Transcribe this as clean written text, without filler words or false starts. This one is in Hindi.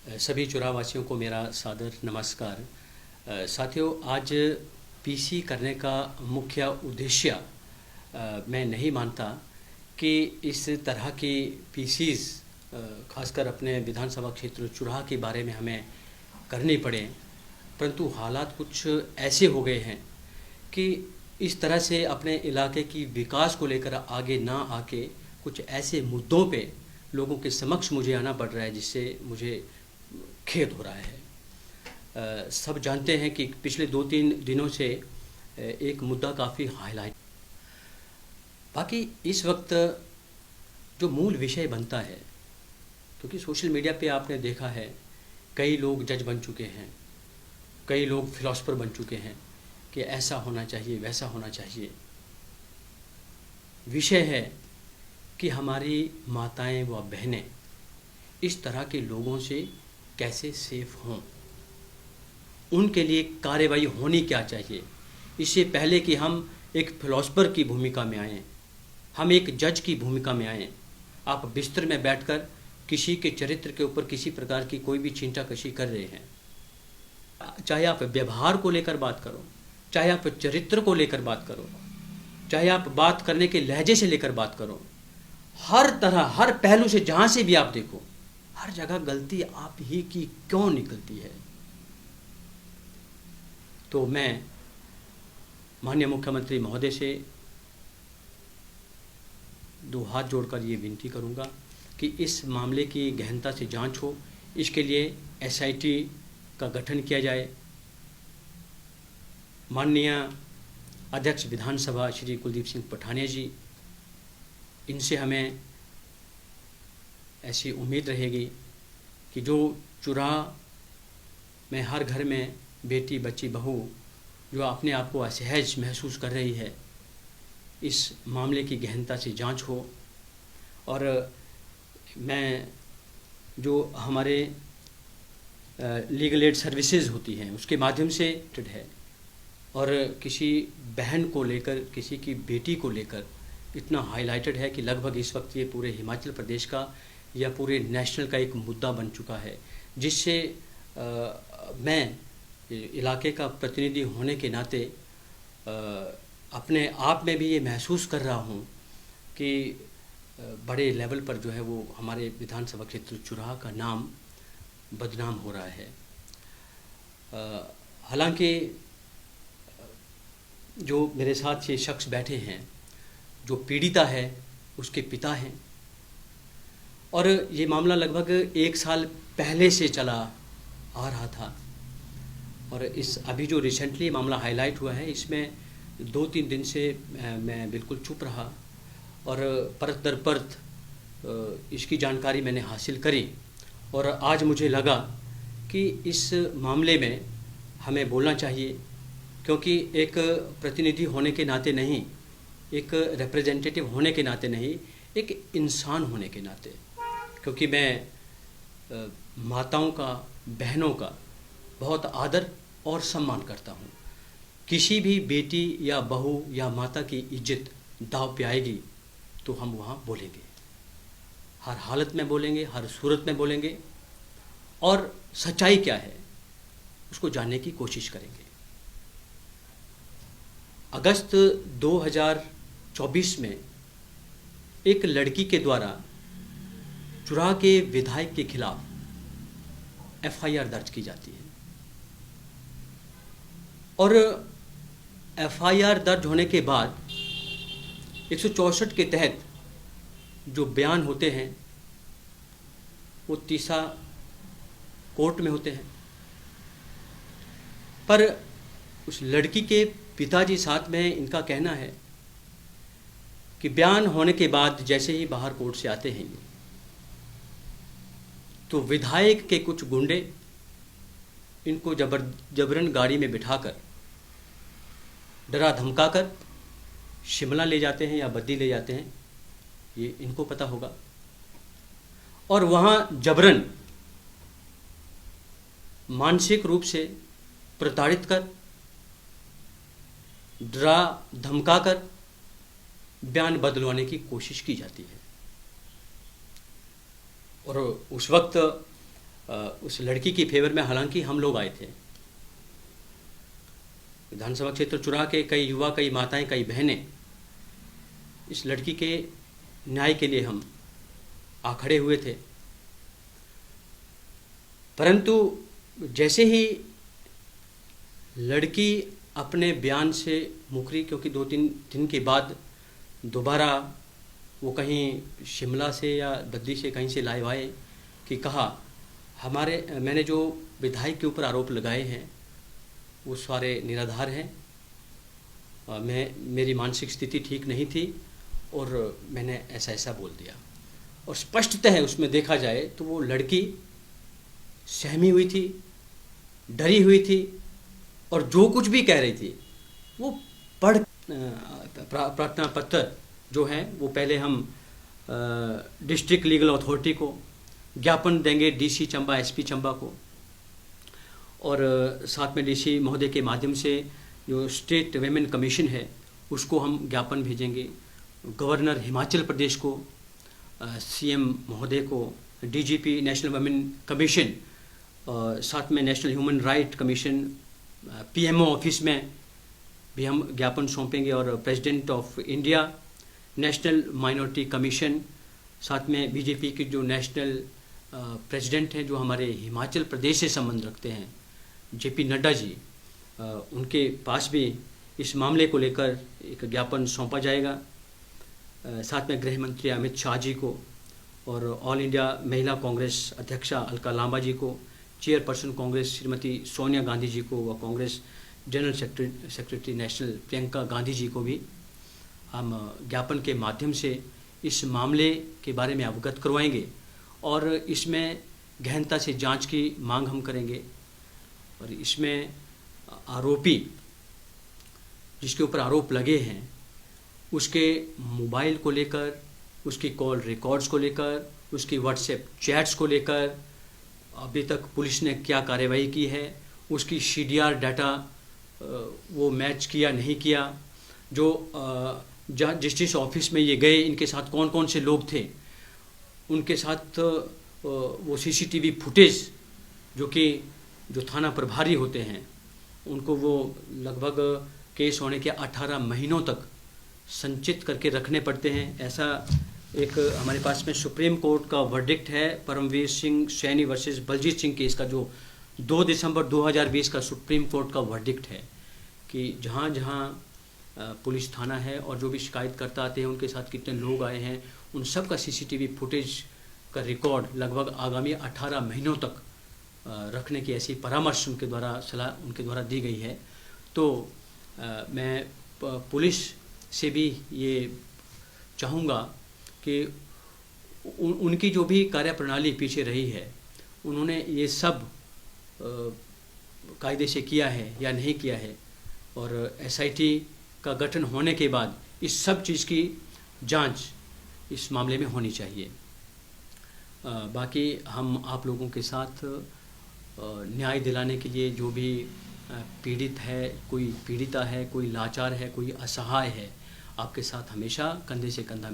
सभी चुरावासियों को मेरा सादर नमस्कार। साथियों, आज पीसी करने का मुख्य उद्देश्य मैं नहीं मानता कि इस तरह की पीसीज खासकर अपने विधानसभा क्षेत्र चुराह के बारे में हमें करनी पड़े, परंतु हालात कुछ ऐसे हो गए हैं कि इस तरह से अपने इलाके की विकास को लेकर आगे ना आके कुछ ऐसे मुद्दों पे लोगों के समक्ष मुझे आना पड़ रहा है जिससे मुझे खेद हो रहा है। सब जानते हैं कि पिछले 2-3 दिनों से एक मुद्दा काफ़ी हाईलाइट, बाकी इस वक्त जो मूल विषय बनता है, क्योंकि सोशल मीडिया पे आपने देखा है कई लोग जज बन चुके हैं, कई लोग फिलोसफर बन चुके हैं कि ऐसा होना चाहिए, वैसा होना चाहिए। विषय है कि हमारी माताएं व बहनें इस तरह के लोगों से कैसे सेफ हों, उनके लिए कार्रवाई होनी क्या चाहिए। इससे पहले कि हम एक फिलोसफर की भूमिका में आएँ, हम एक जज की भूमिका में आएँ, आप बिस्तर में बैठकर किसी के चरित्र के ऊपर किसी प्रकार की कोई भी छींटाकशी कर रहे हैं, चाहे आप व्यवहार को लेकर बात करो, चाहे आप चरित्र को लेकर बात करो, चाहे आप बात करने के लहजे से लेकर बात करो, हर तरह हर पहलू से जहाँ से भी आप देखो, हर जगह गलती आप ही की क्यों निकलती है। तो मैं माननीय मुख्यमंत्री महोदय से 2 हाथ जोड़कर ये विनती करूँगा कि इस मामले की गहनता से जांच हो, इसके लिए एसआईटी का गठन किया जाए। माननीय अध्यक्ष विधानसभा श्री कुलदीप सिंह पठानिया जी, इनसे हमें ऐसी उम्मीद रहेगी कि जो चुराह में हर घर में बेटी बच्ची बहू जो अपने आप को असहज महसूस कर रही है, इस मामले की गहनता से जांच हो। और मैं जो हमारे लीगल एड सर्विसेज होती हैं उसके माध्यम से है, और किसी बहन को लेकर, किसी की बेटी को लेकर इतना हाईलाइटेड है कि लगभग इस वक्त ये पूरे हिमाचल प्रदेश का या पूरे नेशनल का एक मुद्दा बन चुका है, जिससे मैं इलाके का प्रतिनिधि होने के नाते अपने आप में भी ये महसूस कर रहा हूँ कि बड़े लेवल पर जो है वो हमारे विधानसभा क्षेत्र चुराह का नाम बदनाम हो रहा है। हालांकि जो मेरे साथ ये शख्स बैठे हैं, जो पीड़िता है उसके पिता हैं, और ये मामला लगभग 1 साल पहले से चला आ रहा था, और इस अभी जो रिसेंटली मामला हाईलाइट हुआ है इसमें 2-3 दिन से मैं बिल्कुल चुप रहा, और परत दर परत इसकी जानकारी मैंने हासिल करी, और आज मुझे लगा कि इस मामले में हमें बोलना चाहिए, क्योंकि एक प्रतिनिधि होने के नाते नहीं, एक रिप्रेजेंटेटिव होने के नाते नहीं, एक इंसान होने के नाते, क्योंकि मैं माताओं का, बहनों का बहुत आदर और सम्मान करता हूँ। किसी भी बेटी या बहू या माता की इज्जत दाव पे आएगी तो हम वहाँ बोलेंगे, हर हालत में बोलेंगे, हर सूरत में बोलेंगे, और सच्चाई क्या है उसको जानने की कोशिश करेंगे। अगस्त 2024 में एक लड़की के द्वारा चुराह के विधायक के खिलाफ एफआईआर दर्ज की जाती है, और एफआईआर दर्ज होने के बाद 164 के तहत जो बयान होते हैं वो तीसा कोर्ट में होते हैं, पर उस लड़की के पिताजी साथ में इनका कहना है कि बयान होने के बाद जैसे ही बाहर कोर्ट से आते हैं तो विधायक के कुछ गुंडे इनको जबरन गाड़ी में बिठाकर, डरा धमकाकर शिमला ले जाते हैं या बद्दी ले जाते हैं, ये इनको पता होगा, और वहाँ जबरन मानसिक रूप से प्रताड़ित कर, डरा धमकाकर बयान बदलवाने की कोशिश की जाती है। और उस वक्त उस लड़की की फेवर में हालांकि हम लोग आए थे। विधानसभा क्षेत्र चुरा के कई युवा, कई माताएं, कई बहनें इस लड़की के न्याय के लिए हम आ खड़े हुए थे। परंतु जैसे ही लड़की अपने बयान से मुकरी, क्योंकि 2-3 दिन के बाद दोबारा वो कहीं शिमला से या बद्दी से कहीं से लाइव आए कि कहा मैंने जो विधायक के ऊपर आरोप लगाए हैं वो सारे निराधार हैं। मेरी मानसिक स्थिति ठीक नहीं थी और मैंने ऐसा बोल दिया। और स्पष्टतः उसमें देखा जाए तो वो लड़की सहमी हुई थी, डरी हुई थी और जो कुछ भी कह रही थी वो पढ़ प्रार्थना पत्र जो है वो पहले हम डिस्ट्रिक्ट लीगल अथॉरिटी को ज्ञापन देंगे, डीसी चंबा, एसपी चंबा को, और साथ में डीसी महोदय के माध्यम से जो स्टेट वेमेन कमीशन है उसको हम ज्ञापन भेजेंगे, गवर्नर हिमाचल प्रदेश को, सीएम महोदय को, डीजीपी नेशनल वेमेन कमीशन, साथ में national human right commission, PMO office में भी हम ज्ञापन सौंपेंगे, और president of India, national minority commission, साथ में बीजेपी के जो नेशनल प्रेसिडेंट हैं जो हमारे हिमाचल प्रदेश से संबंध रखते हैं, जेपी नड्डा जी, उनके पास भी इस मामले को लेकर एक ज्ञापन सौंपा जाएगा। साथ में गृह मंत्री अमित शाह जी को और ऑल इंडिया महिला कांग्रेस अध्यक्षा अलका लांबा जी को, चेयरपर्सन कांग्रेस श्रीमती सोनिया गांधी जी को व Congress general secretary national Priyanka Gandhi ji को भी हम ज्ञापन के माध्यम से इस मामले के बारे में अवगत करवाएंगे और इसमें गहनता से जांच की मांग हम करेंगे। और इसमें आरोपी जिसके ऊपर आरोप लगे हैं उसके मोबाइल को लेकर, उसकी कॉल रिकॉर्ड्स को लेकर, उसकी व्हाट्सएप चैट्स को लेकर अभी तक पुलिस ने क्या कार्रवाई की है, उसकी सीडीआर डाटा वो मैच किया नहीं किया, जो जिस ऑफिस में ये गए इनके साथ कौन कौन से लोग थे, उनके साथ वो सीसीटीवी फुटेज जो थाना प्रभारी होते हैं उनको वो लगभग केस होने के 18 महीनों तक संचित करके रखने पड़ते हैं। ऐसा एक हमारे पास में सुप्रीम कोर्ट का वर्डिक्ट है, परमवीर सिंह सैनी वर्सेस बलजीत सिंह केस का, जो 2 दिसंबर 2020 का सुप्रीम कोर्ट का वर्डिक्ट है कि जहाँ जहाँ पुलिस थाना है और जो भी शिकायत करता आते हैं उनके साथ कितने लोग आए हैं, उन सब का सीसीटीवी फुटेज का रिकॉर्ड लगभग आगामी 18 महीनों तक रखने की ऐसी परामर्श उनके द्वारा सलाह उनके द्वारा दी गई है। तो मैं पुलिस से भी ये चाहूँगा कि उनकी जो भी कार्यप्रणाली पीछे रही है उन्होंने ये सब कायदे से किया है या नहीं किया है, और एसआईटी का गठन होने के बाद इस सब चीज़ की जांच इस मामले में होनी चाहिए। बाकी हम आप लोगों के साथ न्याय दिलाने के लिए जो भी पीड़ित है, कोई पीड़िता है, कोई लाचार है, कोई असहाय है, आपके साथ हमेशा कंधे से कंधा